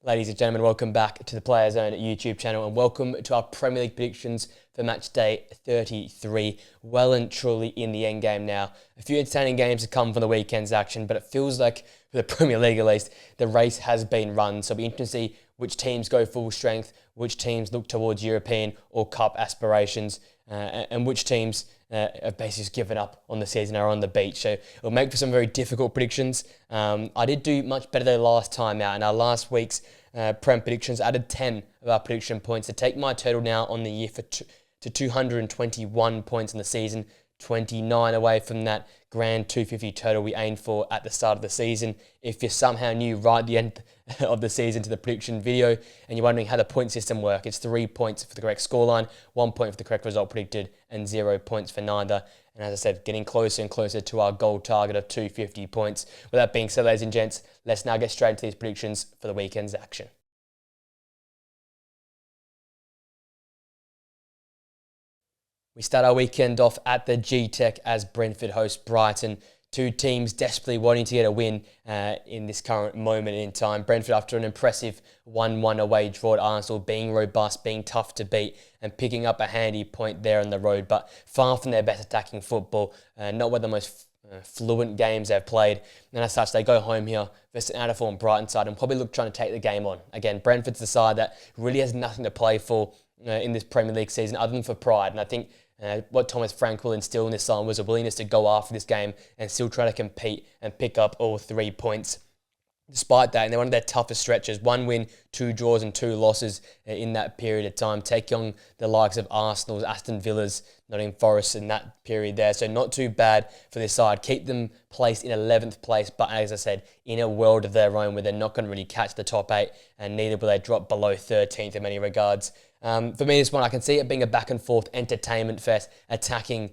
Ladies and gentlemen, welcome back to the Player Zone YouTube channel and welcome to our Premier League predictions for match day 33. Well and truly in the end game now. A few entertaining games have come from the weekend's action, but it feels like, for the Premier League at least, the race has been run. So it'll be interesting to see which teams go full strength, which teams look towards European or Cup aspirations, and which teams have basically just given up on the season or are on the beach. So it'll make for some very difficult predictions. I did do much better than last time out. In our last week's Prem predictions, added 10 of our prediction points to take my total now on the year to 221 points in the season, 29 away from that grand 250 total we aimed for at the start of the season. If you're somehow new right at the end of the season to the prediction video and you're wondering how the point system works, it's 3 points for the correct scoreline, 1 point for the correct result predicted, and 0 points for neither. And as I said, getting closer and closer to our goal target of 250 points. With that being said, ladies and gents, let's now get straight into these predictions for the weekend's action. We start our weekend off at the G-Tech as Brentford host Brighton. Two teams desperately wanting to get a win in this current moment in time. Brentford, after an impressive 1-1 away draw at Arsenal, being robust, being tough to beat, and picking up a handy point there on the road, but far from their best attacking football. Not one of the most fluent games they've played. And as such, they go home here versus an out-of-form Brighton side and probably look trying to take the game on. Again, Brentford's the side that really has nothing to play for in this Premier League season other than for pride. And I think what Thomas Frank will instill in this side was a willingness to go after this game and still try to compete and pick up all 3 points. Despite that, and they're one of their toughest stretches, 1 win, 2 draws and 2 losses in that period of time, taking on the likes of Arsenal, Aston Villa's, Nottingham Forest in that period there. So not too bad for this side. Keep them placed in 11th place, but as I said, in a world of their own where they're not going to really catch the top 8 and neither will they drop below 13th in many regards. For me, this one, I can see it being a back and forth entertainment fest, attacking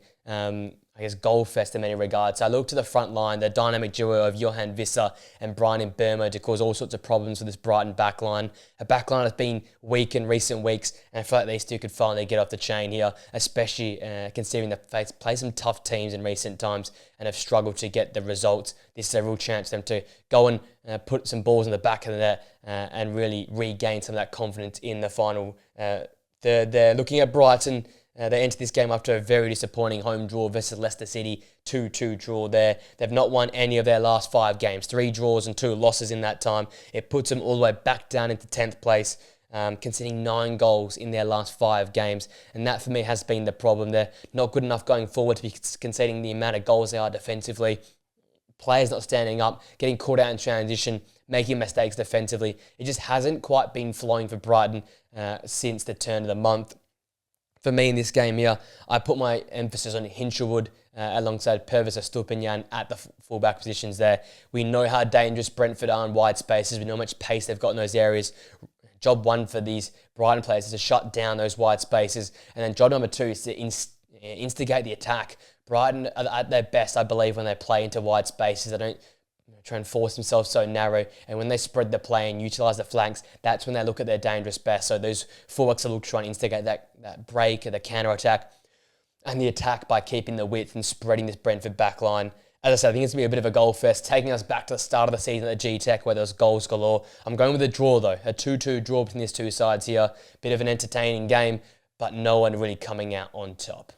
goal fest in many regards. So I look to the front line, the dynamic duo of Johan Visser and Brian Burma to cause all sorts of problems for this Brighton backline. A backline that's been weak in recent weeks, and I feel like these two could finally get off the chain here, especially considering they've played some tough teams in recent times and have struggled to get the results. This is a real chance for them to go and put some balls in the back of the net and really regain some of that confidence in the final third there. Looking at Brighton, they entered this game after a very disappointing home draw versus Leicester City, 2-2 draw there. They've not won any of their last 5 games, 3 draws and 2 losses in that time. It puts them all the way back down into 10th place, conceding 9 goals in their last 5 games. And that for me has been the problem. They're not good enough going forward to be conceding the amount of goals they are defensively. Players not standing up, getting caught out in transition, making mistakes defensively. It just hasn't quite been flowing for Brighton since the turn of the month. For me in this game here, I put my emphasis on Hinshelwood alongside Pervis Estupiñán at the fullback positions there. We know how dangerous Brentford are in wide spaces. We know how much pace they've got in those areas. Job 1 for these Brighton players is to shut down those wide spaces. And then job number 2 is to instigate the attack. Brighton are at their best, I believe, when they play into wide spaces. They don't try and force themselves so narrow, and when they spread the play and utilise the flanks, that's when they look at their dangerous best. So those fullbacks will look to try and instigate that break or the counter-attack and the attack by keeping the width and spreading this Brentford back line. As I said, I think it's going to be a bit of a goal fest, taking us back to the start of the season at the G-Tech where there was goals galore. I'm going with a draw though, a 2-2 draw between these two sides here. Bit of an entertaining game, but no one really coming out on top.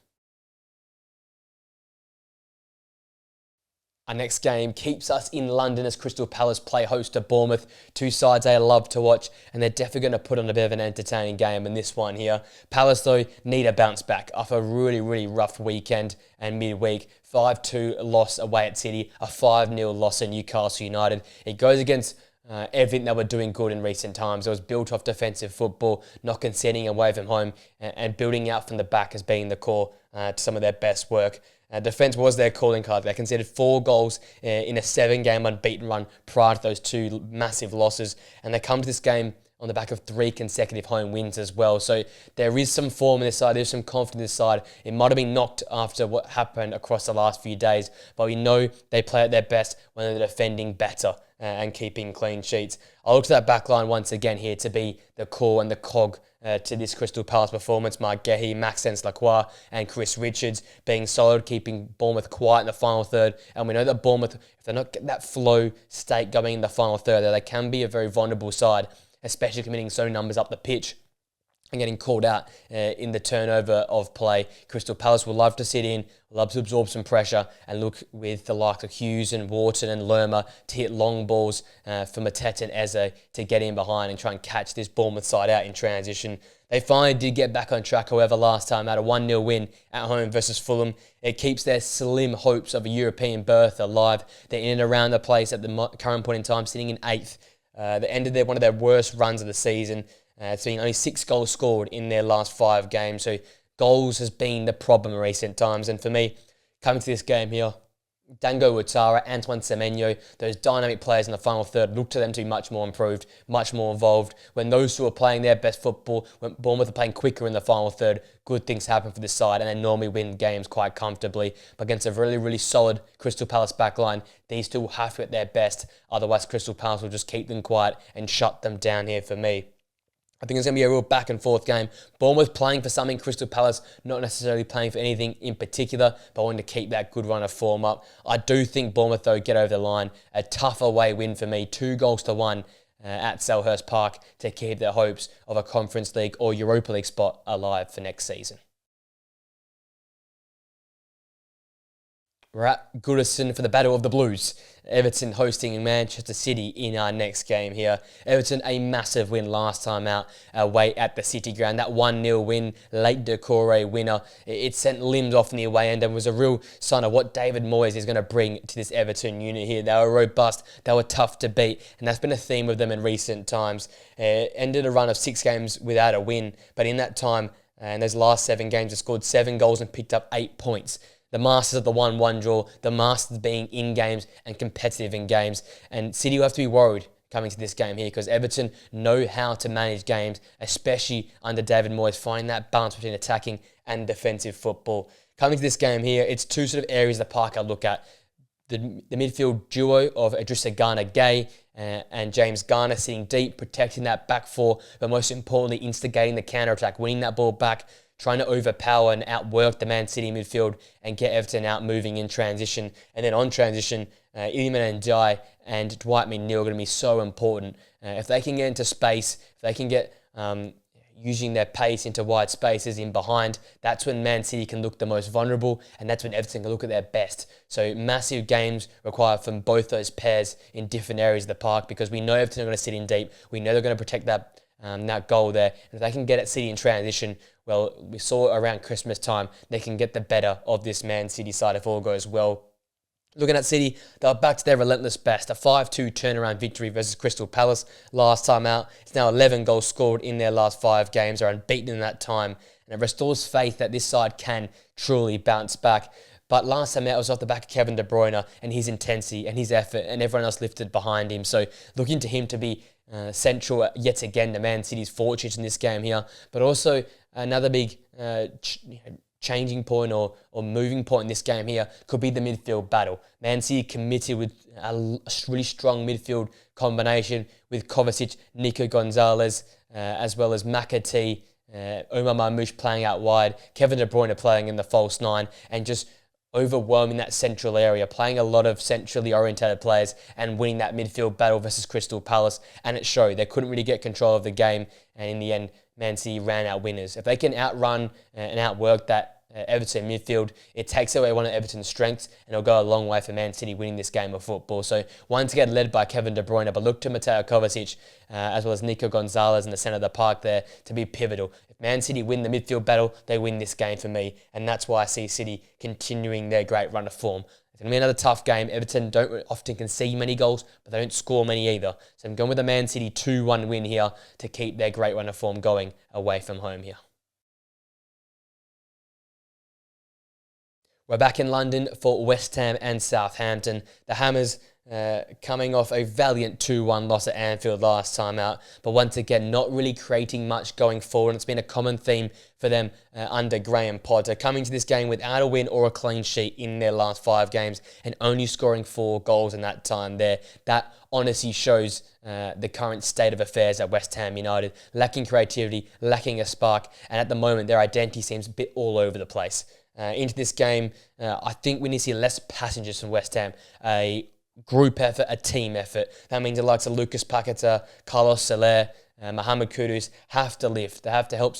Our next game keeps us in London as Crystal Palace play host to Bournemouth. Two sides I love to watch, and they're definitely going to put on a bit of an entertaining game in this one here. Palace, though, need a bounce back after a really, really rough weekend and midweek. 5-2 loss away at City, a 5-0 loss at Newcastle United. It goes against everything that we're doing good in recent times. It was built off defensive football, not conceding away from home, and building out from the back as being the core to some of their best work. Defence was their calling card. They conceded 4 goals in a 7-game unbeaten run prior to those 2 massive losses. And they come to this game on the back of 3 consecutive home wins as well. So there is some form in this side. There's some confidence in this side. It might have been knocked after what happened across the last few days, but we know they play at their best when they're defending better and keeping clean sheets. I'll look to that back line once again here to be the core and the cog to this Crystal Palace performance. Mark Gehi, Maxence Lacroix and Chris Richards being solid, keeping Bournemouth quiet in the final third. And we know that Bournemouth, if they're not getting that flow state going in the final third, they can be a very vulnerable side. especially committing so many numbers up the pitch and getting called out in the turnover of play. Crystal Palace will love to sit in, love to absorb some pressure and look with the likes of Hughes and Wharton and Lerma to hit long balls for Mateta and Eze to get in behind and try and catch this Bournemouth side out in transition. They finally did get back on track, however, last time out a 1-0 win at home versus Fulham. It keeps their slim hopes of a European berth alive. They're in and around the place at the current point in time, sitting in 8th. They ended one of their worst runs of the season. It's been only 6 goals scored in their last 5 games. So goals has been the problem in recent times. And for me, coming to this game here, Dango Ouattara, Antoine Semenyo, those dynamic players in the final third, look to them to be much more improved, much more involved. When those two are playing their best football, when Bournemouth are playing quicker in the final third, good things happen for this side and they normally win games quite comfortably. But against a really, really solid Crystal Palace backline, these two will have to at their best. Otherwise, Crystal Palace will just keep them quiet and shut them down here for me. I think it's going to be a real back and forth game. Bournemouth playing for something, Crystal Palace not necessarily playing for anything in particular, but wanting to keep that good run of form up. I do think Bournemouth, though, get over the line. A tough away win for me, 2-1 at Selhurst Park to keep their hopes of a Conference League or Europa League spot alive for next season. We're at Goodison for the Battle of the Blues. Everton hosting Manchester City in our next game here. Everton, a massive win last time out away at the City Ground. That 1-0 win, late Decore winner. It sent limbs off in the away end and was a real sign of what David Moyes is going to bring to this Everton unit here. They were robust, they were tough to beat, and that's been a theme of them in recent times. Ended a run of 6 games without a win, but in that time, and those last 7 games, they scored 7 goals and picked up 8 points. The masters of the 1-1 draw, the masters being in games and competitive in games. And City will have to be worried coming to this game here because Everton know how to manage games, especially under David Moyes, finding that balance between attacking and defensive football. Coming to this game here, it's 2 sort of areas of the park I look at. The midfield duo of Idrissa Gana-Gueye and James Garner sitting deep, protecting that back 4, but most importantly, instigating the counter-attack, winning that ball back, trying to overpower and outwork the Man City midfield and get Everton out moving in transition. And then on transition, Iliman Ndiaye and Dwight McNeil are going to be so important. If they can get into space, if they can get using their pace into wide spaces in behind, that's when Man City can look the most vulnerable and that's when Everton can look at their best. So massive games required from both those pairs in different areas of the park because we know Everton are going to sit in deep. We know they're going to protect that goal there. And if they can get at City in transition, well, we saw around Christmas time, they can get the better of this Man City side if all goes well. Looking at City, they're back to their relentless best. A 5-2 turnaround victory versus Crystal Palace last time out. It's now 11 goals scored in their last 5 games. They're unbeaten in that time. And it restores faith that this side can truly bounce back. But last time out, it was off the back of Kevin De Bruyne and his intensity and his effort and everyone else lifted behind him. So looking to him to be central yet again to Man City's fortunes in this game here. But also another big changing point or moving point in this game here could be the midfield battle. Man City committed with a really strong midfield combination with Kovacic, Nico Gonzalez, as well as McAtee, Omar Marmoush playing out wide, Kevin De Bruyne playing in the false 9, and just overwhelming that central area, playing a lot of centrally orientated players and winning that midfield battle versus Crystal Palace. And it showed. They couldn't really get control of the game. And in the end, Man City ran out winners. If they can outrun and outwork that Everton midfield, it takes away one of Everton's strengths and it'll go a long way for Man City winning this game of football. So once again led by Kevin De Bruyne, but look to Mateo Kovacic as well as Nico Gonzalez in the centre of the park there to be pivotal. If Man City win the midfield battle, they win this game for me, and that's why I see City continuing their great run of form. It's going to be another tough game. Everton don't often concede many goals, but they don't score many either. So I'm going with a Man City 2-1 win here to keep their great run of form going away from home here. We're back in London for West Ham and Southampton. The Hammers coming off a valiant 2-1 loss at Anfield last time out, but once again not really creating much going forward. It's been a common theme for them under Graham Potter, coming to this game without a win or a clean sheet in their last 5 games and only scoring 4 goals in that time there. That honestly shows the current state of affairs at West Ham United, lacking creativity, lacking a spark, and at the moment their identity seems a bit all over the place. Into this game, I think we need to see less passengers from West Ham, a group effort, a team effort. That means the likes of Lucas Paqueta, Carlos Soler, Mohamed Kudus have to lift. They have to help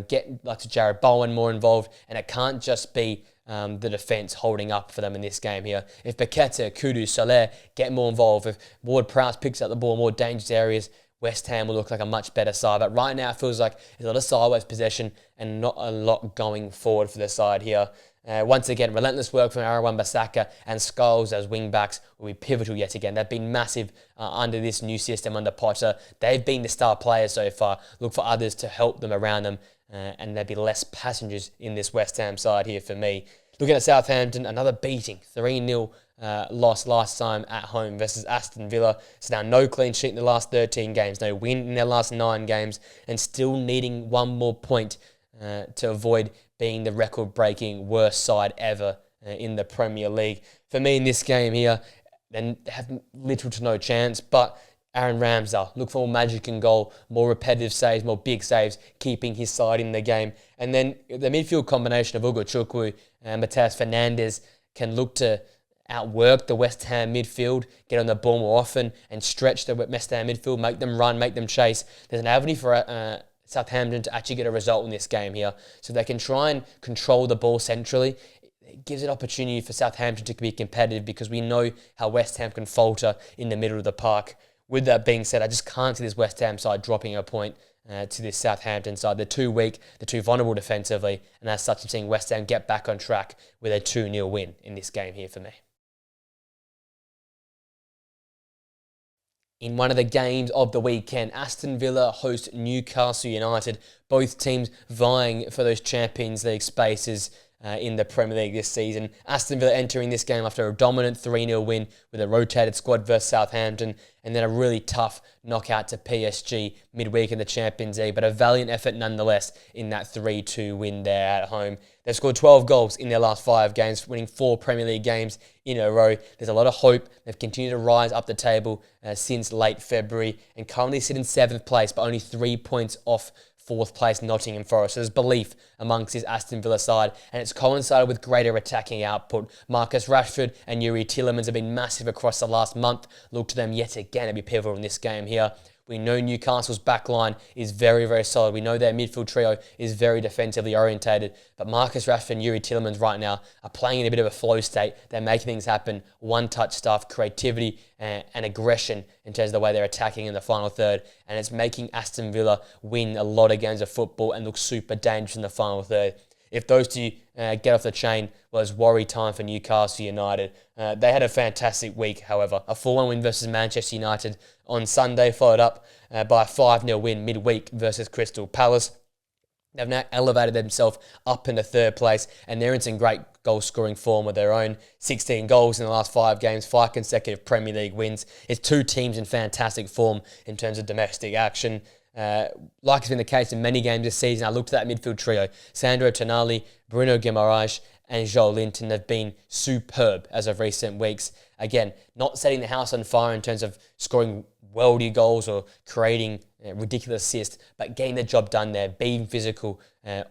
get like Jared Bowen more involved, and it can't just be the defence holding up for them in this game here. If Paqueta, Kudus, Soler get more involved, if Ward-Prowse picks up the ball in more dangerous areas, West Ham will look like a much better side. But right now it feels like there's a lot of sideways possession and not a lot going forward for the side here. Once again, relentless work from Aaron Wan-Bissaka and Scholes as wing-backs will be pivotal yet again. They've been massive under this new system under Potter. They've been the star players so far. Look for others to help them around them, and there'll be less passengers in this West Ham side here for me. Looking at Southampton, another beating, 3-0 loss last time at home versus Aston Villa. So now no clean sheet in the last 13 games, no win in their last 9 games, and still needing one more point to avoid being the record-breaking worst side ever in the Premier League. For me in this game here, they have little to no chance, but Aaron Ramsdale, look for more magic in goal, more repetitive saves, more big saves, keeping his side in the game. And then the midfield combination of Ugo Chukwu and Mateus Fernandes can look to outwork the West Ham midfield, get on the ball more often and stretch the West Ham midfield, make them run, make them chase. There's an avenue for Southampton to actually get a result in this game here. So they can try and control the ball centrally. It gives an opportunity for Southampton to be competitive because we know how West Ham can falter in the middle of the park. With that being said, I just can't see this West Ham side dropping a point to this Southampton side. They're too weak, they're too vulnerable defensively, and as such I'm seeing West Ham get back on track with a 2-0 win in this game here for me. In one of the games of the weekend, Aston Villa host Newcastle United, both teams vying for those Champions League spaces in the Premier League this season. Aston Villa entering this game after a dominant 3-0 win with a rotated squad versus Southampton, and then a really tough knockout to PSG midweek in the Champions League, but a valiant effort nonetheless in that 3-2 win there at home. They've scored 12 goals in their last 5 games, winning 4 Premier League games in a row. There's a lot of hope. They've continued to rise up the table since late February and currently sit in 7th place, but only 3 points off 4th place Nottingham Forest. So there's belief amongst his Aston Villa side, and it's coincided with greater attacking output. Marcus Rashford and Yuri Tielemans have been massive across the last month. Look to them yet again to be pivotal in this game here. We know Newcastle's backline is very, very solid. We know their midfield trio is very defensively orientated. But Marcus Rashford and Yuri Tielemans right now are playing in a bit of a flow state. They're making things happen. One-touch stuff, creativity and aggression in terms of the way they're attacking in the final third. And it's making Aston Villa win a lot of games of football and look super dangerous in the final third. If those two get off the chain, well, it's worry time for Newcastle United. They had a fantastic week, however. A 4-1 win versus Manchester United on Sunday, followed up by a 5-0 win midweek versus Crystal Palace. They've now elevated themselves up into 3rd place, and they're in some great goal-scoring form with their own 16 goals in the last 5 games, 5 consecutive Premier League wins. It's 2 teams in fantastic form in terms of domestic action. Like it's been the case in many games this season, I looked at that midfield trio. Sandro Tonali, Bruno Guimaraes and Joel Linton have been superb as of recent weeks. Again, not setting the house on fire in terms of scoring worldy goals or creating ridiculous assists, but getting the job done there, being physical,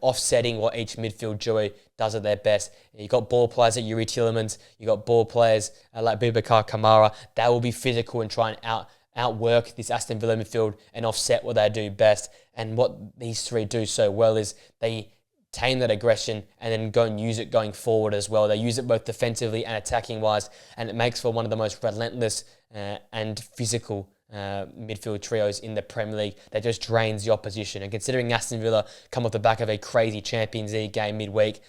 offsetting what each midfield duo does at their best. You've got ball players like Yuri Tielemans, you've got ball players like Boubacar Kamara. They will be physical and try and outwork this Aston Villa midfield and offset what they do best. And what these 3 do so well is they tame that aggression and then go and use it going forward as well. They use it both defensively and attacking wise, and it makes for one of the most relentless and physical midfield trios in the Premier League that just drains the opposition. And considering Aston Villa come off the back of a crazy Champions League game midweek,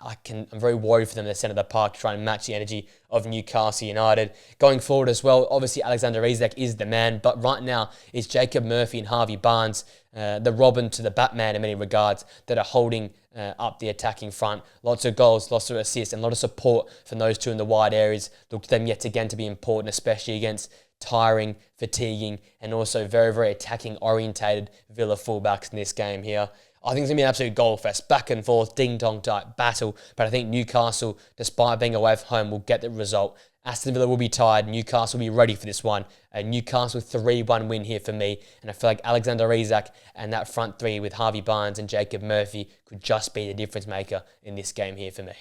I'm very worried for them in the centre of the park to try and match the energy of Newcastle United. Going forward as well, obviously Alexander Isak is the man, but right now it's Jacob Murphy and Harvey Barnes, the Robin to the Batman in many regards, that are holding up the attacking front. Lots of goals, lots of assists, and a lot of support from those 2 in the wide areas. Look to them yet again to be important, especially against tiring, fatiguing, and also very, very attacking orientated Villa fullbacks in this game here. I think it's going to be an absolute goal fest, back and forth, ding-dong type battle. But I think Newcastle, despite being away from home, will get the result. Aston Villa will be tired. Newcastle will be ready for this one. A Newcastle 3-1 win here for me. And I feel like Alexander Isak and that front 3 with Harvey Barnes and Jacob Murphy could just be the difference maker in this game here for me.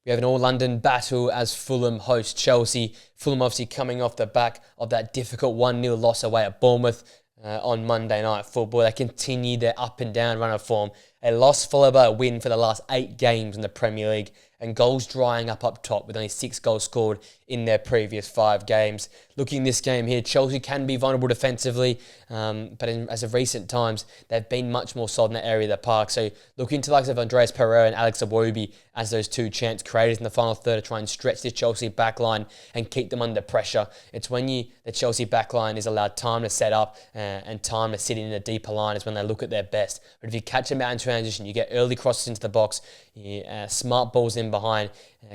We have an all-London battle as Fulham host Chelsea. Fulham obviously coming off the back of that difficult 1-0 loss away at Bournemouth on Monday Night Football. They continue their up and down run of form. A loss followed by a win for the last 8 games in the Premier League, and goals drying up top with only 6 goals scored in their previous 5 games. Looking at this game here, Chelsea can be vulnerable defensively, but as of recent times, they've been much more solid in that area of the park. So looking to the likes of Andreas Pereira and Alex Iwobi as those 2 chance creators in the final third to try and stretch this Chelsea backline and keep them under pressure. It's when the Chelsea backline is allowed time to set up and time to sit in a deeper line is when they look at their best. But if you catch them out in transition, you get early crosses into the box, smart balls in behind,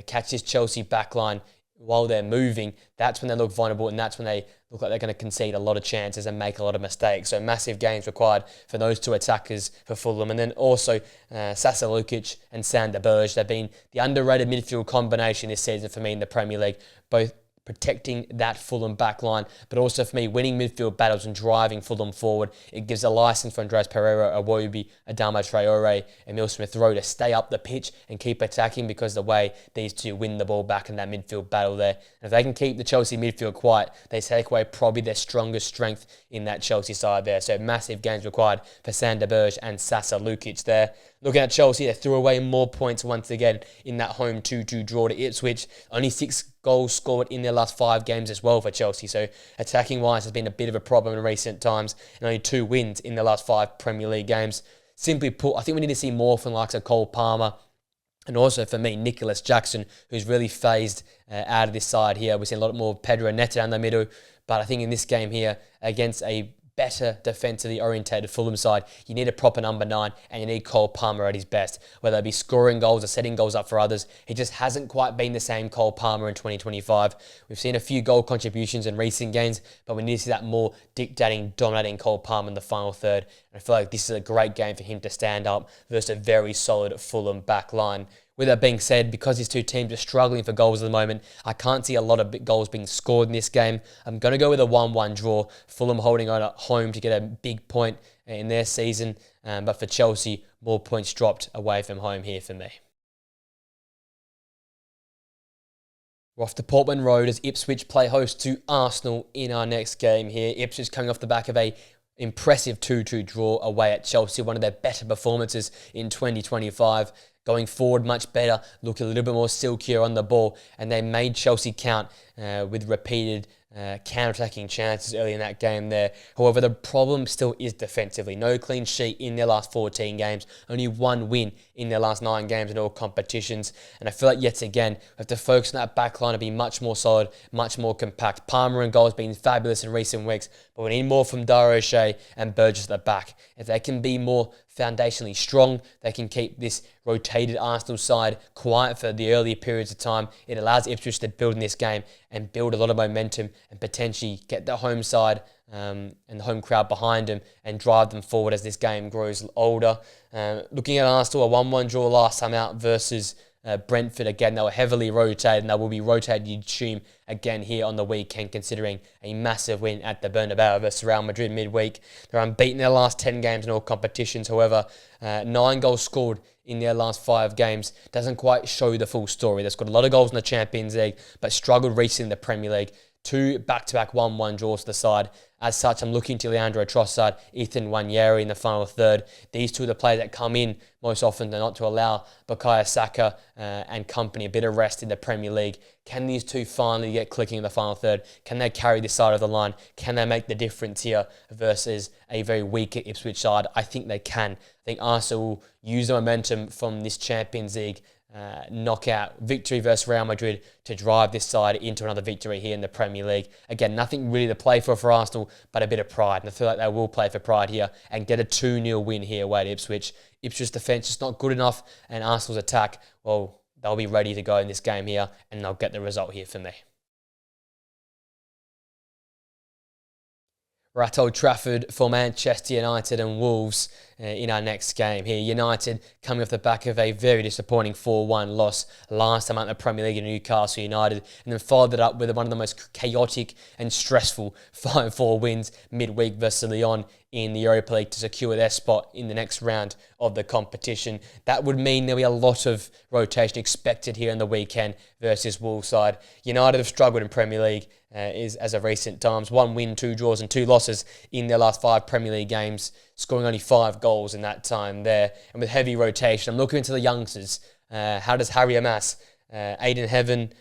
catch this Chelsea backline while they're moving, that's when they look vulnerable, and that's when they look like they're going to concede a lot of chances and make a lot of mistakes. So massive gains required for those 2 attackers for Fulham. And then also Sasa Lukic and Sander Berge. They've been the underrated midfield combination this season for me in the Premier League, both protecting that Fulham backline, but also for me, winning midfield battles and driving Fulham forward. It gives a license for Andreas Pereira, Iwobi, Adama Traore, Emil Smith-Rowe to stay up the pitch and keep attacking, because the way these 2 win the ball back in that midfield battle there. And if they can keep the Chelsea midfield quiet, they take away probably their strongest strength in that Chelsea side there. So massive gains required for Sander Berge and Sasa Lukic there. Looking at Chelsea, they threw away more points once again in that home 2-2 draw to Ipswich. Only 6 goals scored in their last 5 games as well for Chelsea. So attacking-wise has been a bit of a problem in recent times, and only 2 wins in the last 5 Premier League games. Simply put, I think we need to see more from the likes of Cole Palmer, and also for me, Nicholas Jackson, who's really phased out of this side here. We've seen a lot more Pedro Neto down the middle, but I think in this game here, against a better defensively orientated Fulham side, you need a proper number 9, and you need Cole Palmer at his best, whether it be scoring goals or setting goals up for others. He just hasn't quite been the same Cole Palmer in 2025. We've seen a few goal contributions in recent games, but we need to see that more dictating, dominating Cole Palmer in the final third. And I feel like this is a great game for him to stand up versus a very solid Fulham back line. With that being said, because these 2 teams are struggling for goals at the moment, I can't see a lot of goals being scored in this game. I'm going to go with a 1-1 draw. Fulham holding on at home to get a big point in their season. But for Chelsea, more points dropped away from home here for me. We're off to Portman Road as Ipswich play host to Arsenal in our next game here. Ipswich coming off the back of a impressive 2-2 draw away at Chelsea, one of their better performances in 2025. Going forward much better, looked a little bit more silkier on the ball, and they made Chelsea count with repeated counter-attacking chances early in that game there. However, the problem still is defensively. No clean sheet in their last 14 games, only 1 win in their last 9 games in all competitions. And I feel like yet again, we have to focus on that back line to be much more solid, much more compact. Palmer and goal has been fabulous in recent weeks, but we need more from Dara O'Shea and Burgess at the back. If they can be more foundationally strong, they can keep this rotated Arsenal side quiet for the earlier periods of time. It allows Ipswich to build in this game and build a lot of momentum and potentially get the home side and the home crowd behind them and drive them forward as this game grows older. Looking at Arsenal, a 1-1 draw last time out versus Brentford. Again, they were heavily rotated, and they will be rotated, you'd assume, again here on the weekend, considering a massive win at the Bernabeu versus Real Madrid midweek. They're unbeaten in their last 10 games in all competitions. However, 9 goals scored in their last 5 games doesn't quite show the full story. They've scored a lot of goals in the Champions League, but struggled recently in the Premier League. 2 back-to-back 1-1 draws to the side. As such, I'm looking to Leandro Trossard, Ethan Nwaneri in the final third. These 2 are the players that come in most often than not to allow Bukayo Saka and company a bit of rest in the Premier League. Can these 2 finally get clicking in the final third? Can they carry this side of the line? Can they make the difference here versus a very weaker Ipswich side? I think they can. I think Arsenal will use the momentum from this Champions League knockout victory versus Real Madrid to drive this side into another victory here in the Premier League. Again, nothing really to play for Arsenal, but a bit of pride. And I feel like they will play for pride here and get a 2-0 win here away at Ipswich. Ipswich's defence is not good enough, and Arsenal's attack, well, they'll be ready to go in this game here, and they'll get the result here for me. We're at Old Trafford for Manchester United and Wolves in our next game here. United coming off the back of a very disappointing 4-1 loss last time out in the Premier League in Newcastle United, and then followed it up with one of the most chaotic and stressful 5-4 wins midweek versus Lyon in the Europa League to secure their spot in the next round of the competition. That would mean there'll be a lot of rotation expected here in the weekend versus Wolves side. United have struggled in Premier League as of recent times. 1 win, 2 draws and 2 losses in their last 5 Premier League games, scoring only 5 goals in that time there. And with heavy rotation, I'm looking into the youngsters. How does Harry Amas, Aiden Heaven,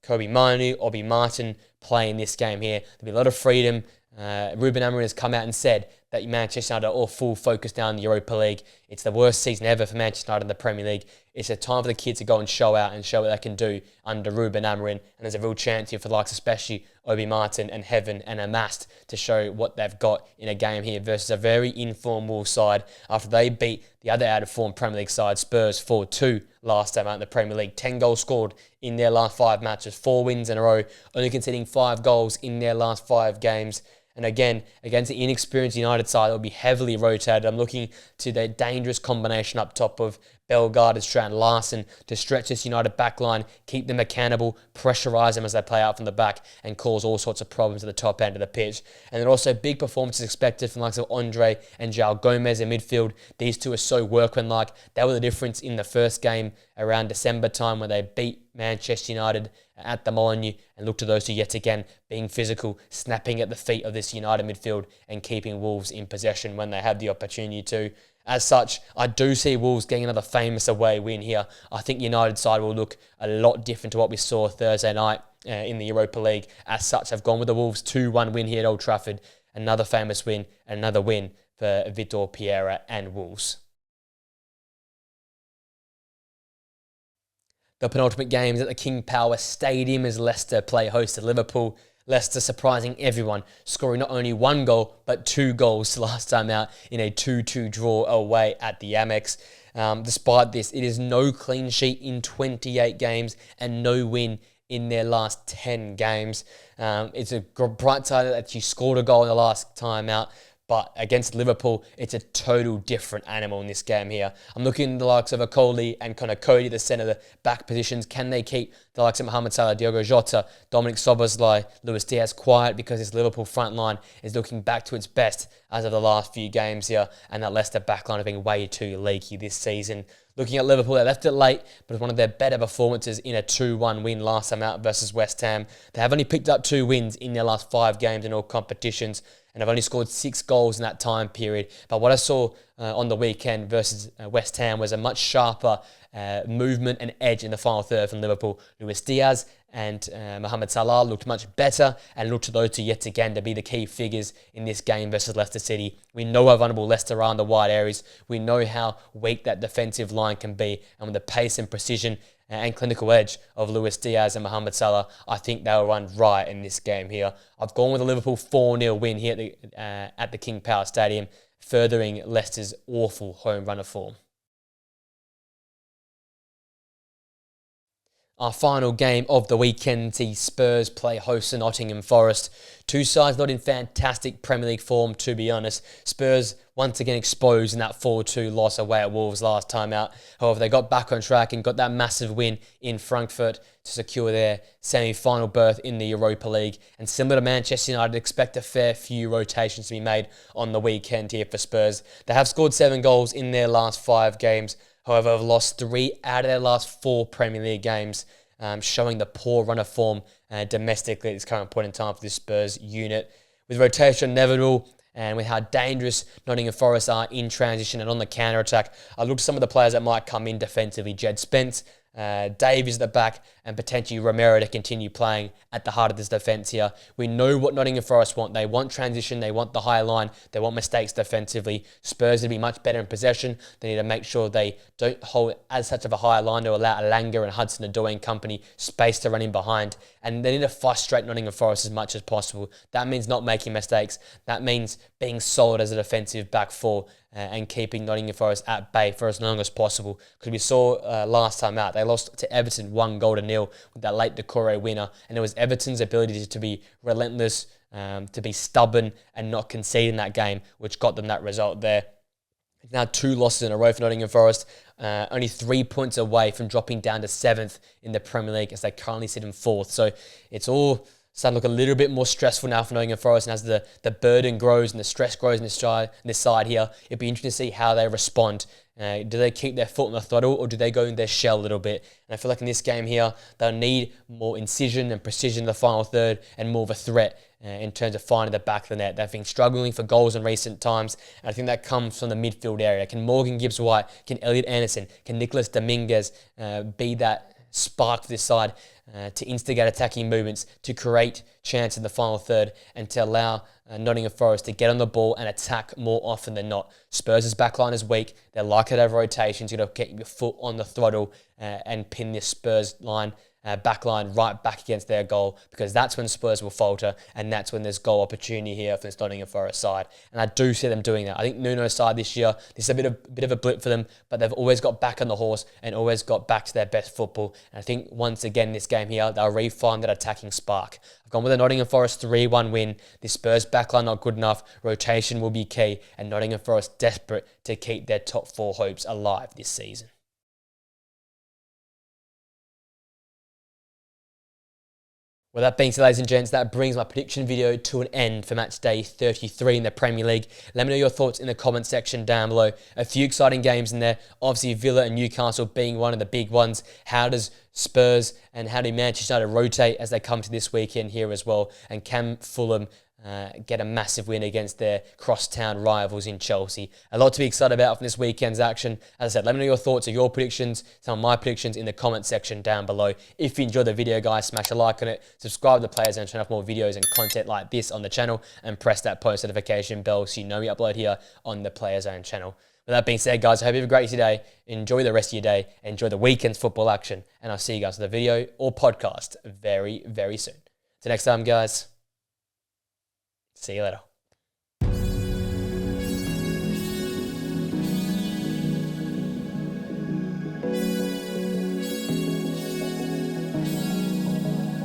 Kobe Manu, Obi Martin play in this game here? There'll be a lot of freedom. Ruben Amorim has come out and said that Manchester United are all full focus now in the Europa League. It's the worst season ever for Manchester United in the Premier League. It's a time for the kids to go and show out and show what they can do under Ruben Amorim. And there's a real chance here for the likes, especially Obi Martin and Heaven and Amast, to show what they've got in a game here versus a very informed Wolves side after they beat the other out-of-form Premier League side, Spurs, 4-2 last time out in the Premier League. 10 goals scored in their last 5 matches, 4 wins in a row, only conceding 5 goals in their last 5 games. And again, against the inexperienced United side, it will be heavily rotated. I'm looking to their dangerous combination up top of Bellegarde and Strand Larsen to stretch this United backline, keep them accountable, pressurise them as they play out from the back, and cause all sorts of problems at the top end of the pitch. And then also big performances expected from the likes of Andre and João Gomez in midfield. These two are so workmanlike. They were the difference in the first game around December time when they beat Manchester United at the Molineux, and look to those two yet again being physical, snapping at the feet of this United midfield and keeping Wolves in possession when they have the opportunity to. As such, I do see Wolves getting another famous away win here. I think United side will look a lot different to what we saw Thursday night in the Europa League. As such, I've gone with the Wolves 2-1 win here at Old Trafford. Another famous win, another win for Vitor Pereira and Wolves. The penultimate game is at the King Power Stadium as Leicester play host to Liverpool. Leicester surprising everyone, scoring not only 1 goal, but 2 goals last time out in a 2-2 draw away at the Amex. Despite this, it is no clean sheet in 28 games and no win in their last 10 games. It's a bright side that you scored a goal in the last time out, but against Liverpool, it's a total different animal in this game here. I'm looking at the likes of Akoli and kind of Cody, the centre, the back positions. Can they keep the likes of Mohamed Salah, Diogo Jota, Dominic Szoboszlai, Luis Diaz quiet, because this Liverpool front line is looking back to its best as of the last few games here, and that Leicester back line has been way too leaky this season. Looking at Liverpool, they left it late, but it's one of their better performances in a 2-1 win last time out versus West Ham. They have only picked up 2 wins in their last 5 games in all competitions, and have only scored 6 goals in that time period. But what I saw on the weekend versus West Ham was a much sharper movement and edge in the final third from Liverpool. Luis Diaz and Mohamed Salah looked much better, and looked to those two yet again to be the key figures in this game versus Leicester City. We know how vulnerable Leicester are in the wide areas. We know how weak that defensive line can be, and with the pace and precision and clinical edge of Luis Diaz and Mohamed Salah, I think they'll run riot in this game here. I've gone with a Liverpool 4-0 win here at the King Power Stadium, furthering Leicester's awful home run of form. Our final game of the weekend sees Spurs play host to Nottingham Forest. Two sides not in fantastic Premier League form, to be honest. Spurs once again exposed in that 4-2 loss away at Wolves last time out. However, they got back on track and got that massive win in Frankfurt to secure their semi-final berth in the Europa League. And similar to Manchester United, expect a fair few rotations to be made on the weekend here for Spurs. They have scored 7 goals in their last 5 games. However, have lost 3 out of their last 4 Premier League games, showing the poor run of form domestically at this current point in time for this Spurs unit. With rotation inevitable, and with how dangerous Nottingham Forest are in transition and on the counter-attack, I look at some of the players that might come in defensively. Jed Spence, Davies at the back, and potentially Romero to continue playing at the heart of this defence here. We know what Nottingham Forest want. They want transition, they want the high line, they want mistakes defensively. Spurs need to be much better in possession. They need to make sure they don't hold as such of a high line to allow Alanga and Hudson-Odoi and company space to run in behind. And they need to frustrate Nottingham Forest as much as possible. That means not making mistakes. That means being solid as a defensive back four and keeping Nottingham Forest at bay for as long as possible. Because we saw last time out, they lost to Everton 1-0 with that late Decore winner. And it was Everton's ability to be relentless, to be stubborn and not concede in that game, which got them that result there. Now 2 losses in a row for Nottingham Forest, only 3 points away from dropping down to 7th in the Premier League as they currently sit in 4th. So it's all starting to look a little bit more stressful now for Nottingham Forest, and as the burden grows and the stress grows in this side here, it'd be interesting to see how they respond. Do they keep their foot on the throttle, or do they go in their shell a little bit? And I feel like in this game here, they'll need more incision and precision in the final third and more of a threat in terms of finding the back of the net. They've been struggling for goals in recent times, and I think that comes from the midfield area. Can Morgan Gibbs-White, can Elliot Anderson, can Nicholas Dominguez be that spark for this side to instigate attacking movements, to create chance in the final third, and to allow Nottingham Forest to get on the ball and attack more often than not. Spurs' backline is weak. They're likely to have rotations. You've got to get your foot on the throttle and pin this Spurs line backline right back against their goal, because that's when Spurs will falter, and that's when there's goal opportunity here for this Nottingham Forest side. And I do see them doing that. I think Nuno's side this year, this is a bit of a blip for them, but they've always got back on the horse and always got back to their best football. And I think once again this game here, they'll re-find that attacking spark. I've gone with a Nottingham Forest 3-1 win. The Spurs backline not good enough. Rotation will be key, and Nottingham Forest desperate to keep their top 4 hopes alive this season. Well, that being said, ladies and gents, that brings my prediction video to an end for match day 33 in the Premier League. Let me know your thoughts in the comment section down below. A few exciting games in there. Obviously, Villa and Newcastle being one of the big ones. How does Spurs and how do Manchester United rotate as they come to this weekend here as well? And can Fulham get a massive win against their crosstown rivals in Chelsea? A lot to be excited about from this weekend's action. As I said, let me know your thoughts or your predictions, some of my predictions in the comment section down below. If you enjoyed the video, guys, smash a like on it, subscribe to the Players and turn off more videos and content like this on the channel, and press that post notification bell so you know we upload here on the Players Own channel. With that being said, guys, I hope you have a great day. Enjoy the rest of your day. Enjoy the weekend's football action. And I'll see you guys in the video or podcast very, very soon. Till next time, guys. See you later.